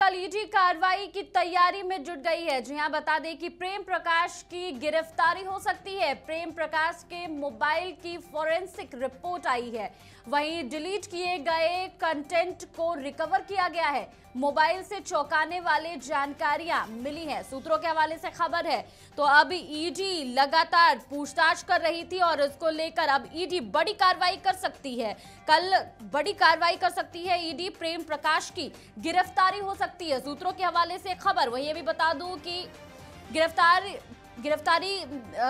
कल ईडी कार्रवाई की तैयारी में जुट गई है। जी हां, बता दें कि प्रेम प्रकाश की गिरफ्तारी हो सकती है। प्रेम प्रकाश के मोबाइल की फॉरेंसिक रिपोर्ट आई है। वहीं डिलीट किए गए कंटेंट को रिकवर किया गया है। मोबाइल से चौंकाने वाले जानकारियां मिली हैं। सूत्रों के हवाले से खबर है। तो अब ईडी लगातार पूछताछ कर रही थी और इसको लेकर अब ईडी बड़ी कार्रवाई कर सकती है। कल बड़ी कार्रवाई कर सकती है ईडी। प्रेम प्रकाश की गिरफ्तारी हो सकती है। सूत्रों के हवाले से खबर। वहीं ये भी बता दूं कि गिरफ्तारी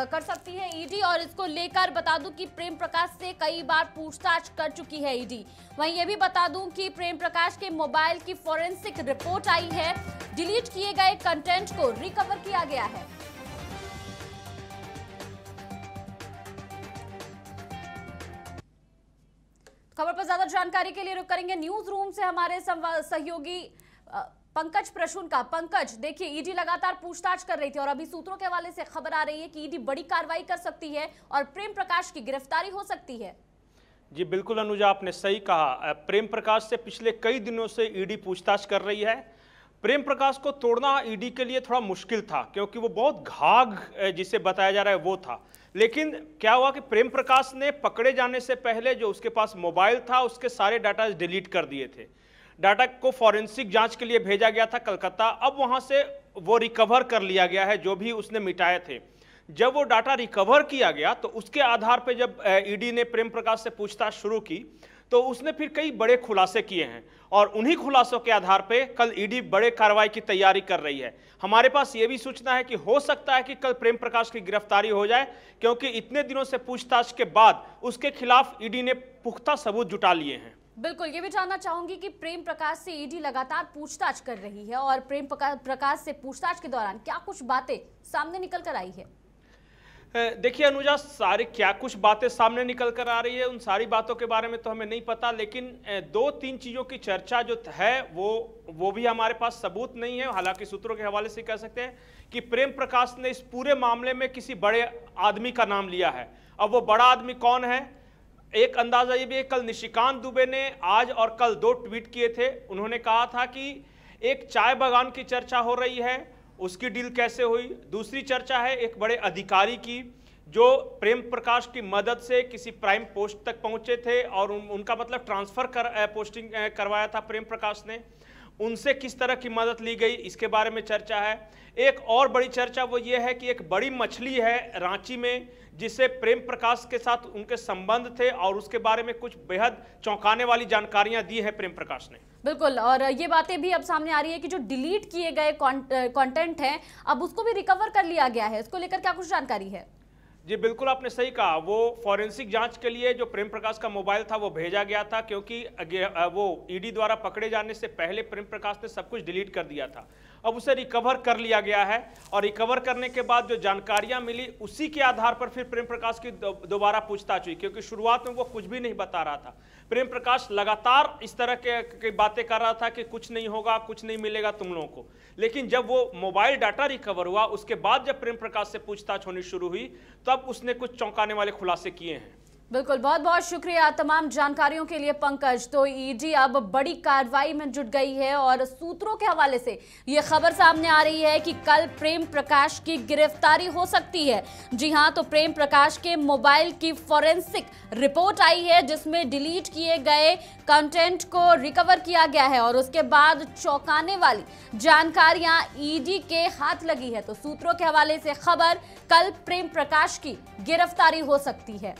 कर सकती है ईडी और इसको लेकर बता दूं कि प्रेम प्रकाश से कई बार पूछताछ कर चुकी है ईडी। वहीं ये भी बता दूं कि प्रेम प्रकाश के मोबाइल की फॉरेंसिक रिपोर्ट आई है। डिलीट किए गए कंटेंट को रिकवर किया गया है। खबर पर ज्यादा जानकारी के लिए रुक करेंगे न्यूज रूम से हमारे सहयोगी पंकज प्रसून का। पंकज, देखिए ईडी लगातार पूछताछ कर रही थी और अभी सूत्रों के हवाले से खबर आ रही है कि ईडी बड़ी कार्रवाई कर सकती है और प्रेम प्रकाश की गिरफ्तारी हो सकती है। जी बिल्कुल अनुजा, आपने सही कहा। प्रेम प्रकाश से पिछले कई दिनों से ईडी पूछताछ कर रही है। प्रेम प्रकाश को तोड़ना ईडी के लिए थोड़ा मुश्किल था क्योंकि वो बहुत घाघ जिसे बताया जा रहा है वो था। लेकिन क्या हुआ कि प्रेम प्रकाश ने पकड़े जाने से पहले जो उसके पास मोबाइल था उसके सारे डाटा डिलीट कर दिए थे। डाटा को फॉरेंसिक जांच के लिए भेजा गया था कलकत्ता। अब वहां से वो रिकवर कर लिया गया है जो भी उसने मिटाए थे। जब वो डाटा रिकवर किया गया तो उसके आधार पर जब ईडी ने प्रेम प्रकाश से पूछताछ शुरू की तो उसने फिर कई बड़े खुलासे किए हैं और उन्हीं खुलासों के आधार पे कल ईडी बड़े कार्रवाई की तैयारी कर रही है। हमारे पास ये भी सूचना है कि हो सकता है कि कल प्रेम प्रकाश की गिरफ्तारी हो जाए क्योंकि इतने दिनों से पूछताछ के बाद उसके खिलाफ ईडी ने पुख्ता सबूत जुटा लिए हैं। बिल्कुल, ये भी जानना चाहूंगी कि प्रेम प्रकाश से ईडी लगातार पूछताछ कर रही है और प्रेम प्रकाश से पूछताछ के दौरान क्या कुछ बातें सामने निकल कर आई है? देखिए अनुजा, सारी क्या कुछ बातें सामने निकल कर आ रही है उन सारी बातों के बारे में तो हमें नहीं पता, लेकिन दो तीन चीज़ों की चर्चा जो है वो भी हमारे पास सबूत नहीं है। हालांकि सूत्रों के हवाले से कह सकते हैं कि प्रेम प्रकाश ने इस पूरे मामले में किसी बड़े आदमी का नाम लिया है। अब वो बड़ा आदमी कौन है, एक अंदाजा ये भी है। कल निशिकांत दुबे ने आज और कल 2 ट्वीट किए थे। उन्होंने कहा था कि एक चाय बागान की चर्चा हो रही है, उसकी डील कैसे हुई। दूसरी चर्चा है एक बड़े अधिकारी की जो प्रेम प्रकाश की मदद से किसी प्राइम पोस्ट तक पहुंचे थे और उनका मतलब ट्रांसफर पोस्टिंग करवाया था प्रेम प्रकाश ने। उनसे किस तरह की मदद ली गई इसके बारे में चर्चा है। एक और बड़ी चर्चा वो ये है कि एक बड़ी मछली है रांची में जिससे प्रेम प्रकाश के साथ उनके संबंध थे और उसके बारे में कुछ बेहद चौंकाने वाली जानकारियां दी है प्रेम प्रकाश ने। बिल्कुल, और ये बातें भी अब सामने आ रही है कि जो डिलीट किए गए कंटेंट हैं अब उसको भी रिकवर कर लिया गया है। इसको लेकर क्या कुछ जानकारी है? जी बिल्कुल, आपने सही कहा। वो फॉरेंसिक जांच के लिए जो प्रेम प्रकाश का मोबाइल था वो भेजा गया था क्योंकि वो ईडी द्वारा पकड़े जाने से पहले प्रेम प्रकाश ने सब कुछ डिलीट कर दिया था। अब उसे रिकवर कर लिया गया है और रिकवर करने के बाद जो जानकारियां मिली उसी के आधार पर फिर प्रेम प्रकाश की दोबारा पूछताछ हुई क्योंकि शुरुआत में वो कुछ भी नहीं बता रहा था। प्रेम प्रकाश लगातार इस तरह के बातें कर रहा था कि कुछ नहीं होगा, कुछ नहीं मिलेगा तुम लोगों को। लेकिन जब वो मोबाइल डाटा रिकवर हुआ उसके बाद जब प्रेम प्रकाश से पूछताछ होनी शुरू हुई तब उसने कुछ चौंकाने वाले खुलासे किए हैं। बिल्कुल, बहुत बहुत शुक्रिया तमाम जानकारियों के लिए पंकज। तो ईडी अब बड़ी कार्रवाई में जुट गई है और सूत्रों के हवाले से ये खबर सामने आ रही है कि कल प्रेम प्रकाश की गिरफ्तारी हो सकती है। जी हां, तो प्रेम प्रकाश के मोबाइल की फॉरेंसिक रिपोर्ट आई है जिसमें डिलीट किए गए कंटेंट को रिकवर किया गया है और उसके बाद चौंकाने वाली जानकारियां ईडी के हाथ लगी है। तो सूत्रों के हवाले से खबर, कल प्रेम प्रकाश की गिरफ्तारी हो सकती है।